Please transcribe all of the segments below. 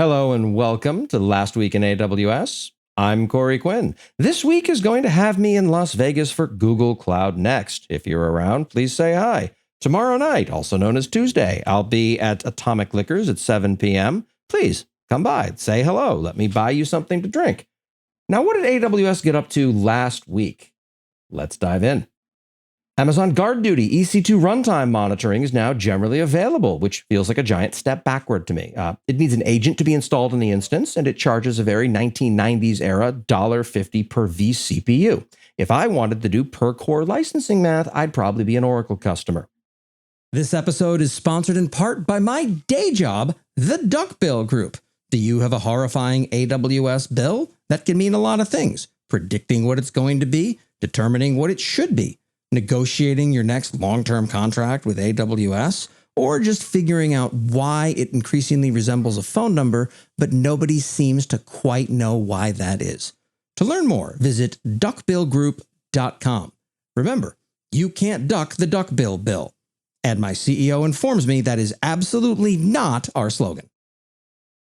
Hello and welcome to Last Week in AWS. I'm Corey Quinn. This week is going to have me in Las Vegas for Google Cloud Next. If you're around, please say hi. Tomorrow night, also known as Tuesday, I'll be at Atomic Liquors at 7 p.m. Please come by, say hello, let me buy you something to drink. Now, what did AWS get up to last week? Let's dive in. Amazon Guard Duty EC2 runtime monitoring is now generally available, which feels like a giant step backward to me. It needs an agent to be installed in the instance, and it charges a very 1990s era $1.50 per vCPU. If I wanted to do per core licensing math, I'd probably be an Oracle customer. This episode is sponsored in part by my day job, the Duckbill Group. Do you have a horrifying AWS bill? That can mean a lot of things. Predicting what it's going to be, determining what it should be, negotiating your next long-term contract with AWS, or just figuring out why it increasingly resembles a phone number, but nobody seems to quite know why that is. To learn more, visit duckbillgroup.com. Remember, you can't duck the duckbill bill. And my CEO informs me that is absolutely not our slogan.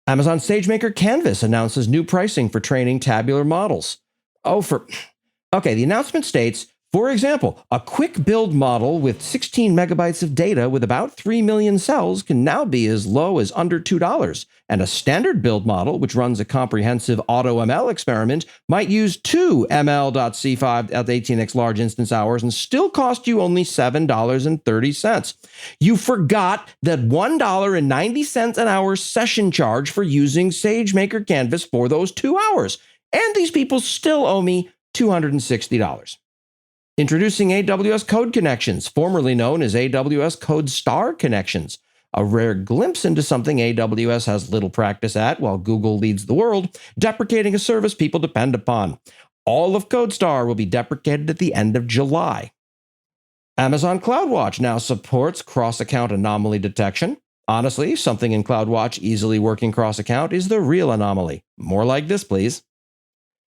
Amazon SageMaker Canvas announces new pricing for training tabular models. Okay, the announcement states, for example, a quick build model with 16 megabytes of data with about 3 million cells can now be as low as under $2, and a standard build model, which runs a comprehensive AutoML experiment, might use 2 ML.C5 at 18x large instance hours and still cost you only $7.30. You forgot that $1.90 an hour session charge for using SageMaker Canvas for those 2 hours, and these people still owe me $260. Introducing AWS Code Connections, formerly known as AWS Code Star Connections, a rare glimpse into something AWS has little practice at while Google leads the world, deprecating a service people depend upon. All of CodeStar will be deprecated at the end of July. Amazon CloudWatch now supports cross-account anomaly detection. Honestly, something in CloudWatch easily working cross-account is the real anomaly. More like this, please.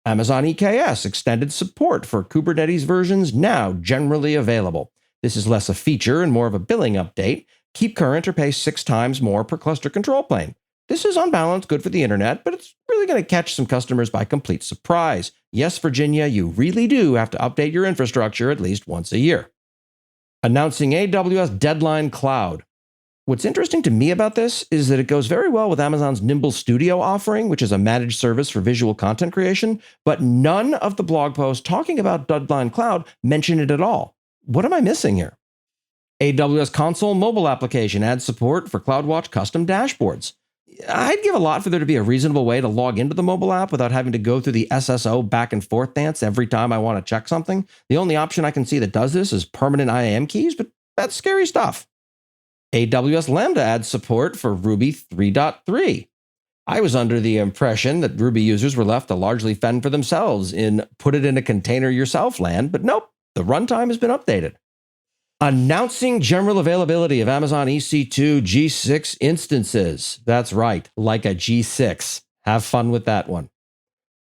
Amazon EKS extended support for Kubernetes versions now generally available. This is less a feature and more of a billing update. Keep current or pay 6 times more per cluster control plane. This is on balance good for the internet, but it's really going to catch some customers by complete surprise. Yes, Virginia, you really do have to update your infrastructure at least once a year. Announcing AWS Deadline Cloud. What's interesting to me about this is that it goes very well with Amazon's Nimble Studio offering, which is a managed service for visual content creation, but none of the blog posts talking about Deadline Cloud mention it at all. What am I missing here? AWS Console mobile application adds support for CloudWatch custom dashboards. I'd give a lot for there to be a reasonable way to log into the mobile app without having to go through the SSO back and forth dance every time I want to check something. The only option I can see that does this is permanent IAM keys, but that's scary stuff. AWS Lambda adds support for Ruby 3.3. I was under the impression that Ruby users were left to largely fend for themselves in put it in a container yourself land, but nope, the runtime has been updated. Announcing general availability of Amazon EC2 G6 instances. That's right, like a G6. Have fun with that one.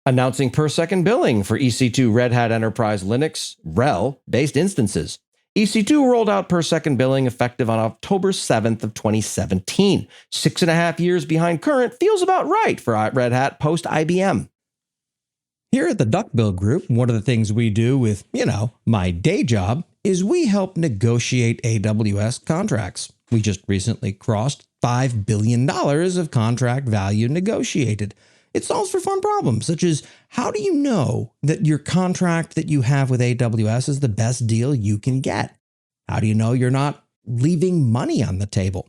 Announcing per second billing for EC2 Red Hat Enterprise Linux RHEL-based instances. EC2 rolled out per second billing effective on October 7th of 2017. 6.5 years behind current feels about right for Red Hat post-IBM. Here at the Duckbill Group, one of the things we do with, my day job is we help negotiate AWS contracts. We just recently crossed $5 billion of contract value negotiated. It solves for fun problems, such as how do you know that your contract that you have with AWS is the best deal you can get? How do you know you're not leaving money on the table?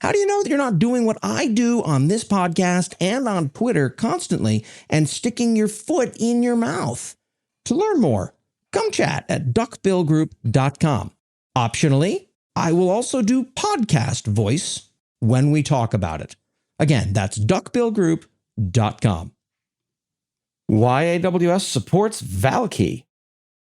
How do you know that you're not doing what I do on this podcast and on Twitter constantly and sticking your foot in your mouth? To learn more, come chat at duckbillgroup.com. Optionally, I will also do podcast voice when we talk about it. Again, that's duckbillgroup.com. Why AWS supports Valkey.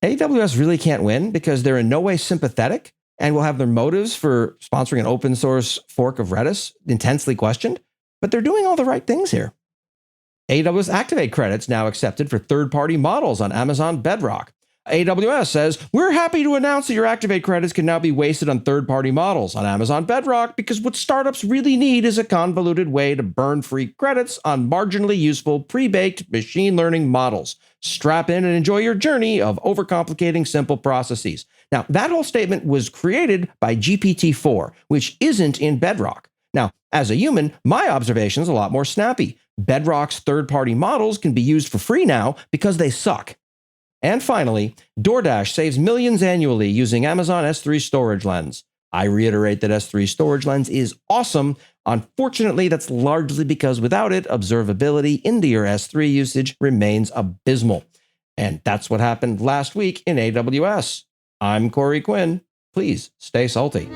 AWS really can't win because they're in no way sympathetic and will have their motives for sponsoring an open source fork of Redis intensely questioned, but they're doing all the right things here. AWS Activate credits now accepted for third-party models on Amazon Bedrock. AWS says, we're happy to announce that your Activate credits can now be wasted on third-party models on Amazon Bedrock because what startups really need is a convoluted way to burn free credits on marginally useful pre-baked machine learning models. Strap in and enjoy your journey of overcomplicating simple processes. Now, that whole statement was created by GPT-4, which isn't in Bedrock. Now, as a human, my observation is a lot more snappy. Bedrock's third-party models can be used for free now because they suck. And finally, DoorDash saves millions annually using Amazon S3 Storage Lens. I reiterate that S3 Storage Lens is awesome. Unfortunately, that's largely because without it, observability into your S3 usage remains abysmal. And that's what happened last week in AWS. I'm Corey Quinn. Please stay salty.